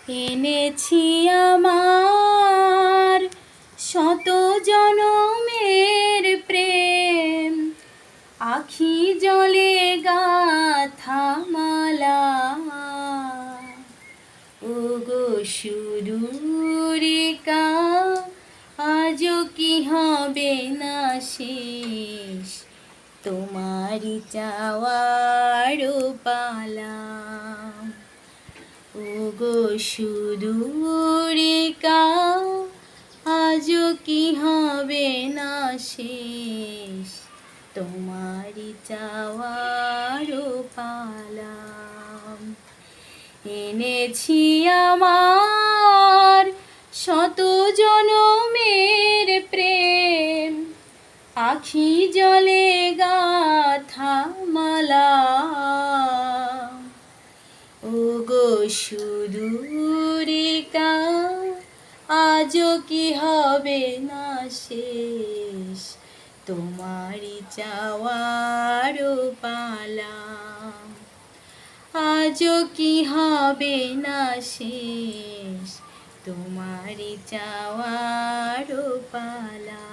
এনেছি আমার শত জনমের প্রেম, আখি জলে গাথা মালা। ওগো সুদূরিকা, আজও কি হবে না শেষ, তোমারি চাওয়ার পালা। ওগো সুদূরিকা, আজও কি হবে না শেষ, তোমারি চাওয়ার পালা। এনেছি আমার শত জনমের প্রেম, আখি জলে গাথা মালা। ওগো সুদূরিকা, আজও কি হবে না শেষ, তোমারি চাওয়ার পালা। আজও কি হবে না শেষ, তোমারি চাওয়ার পালা।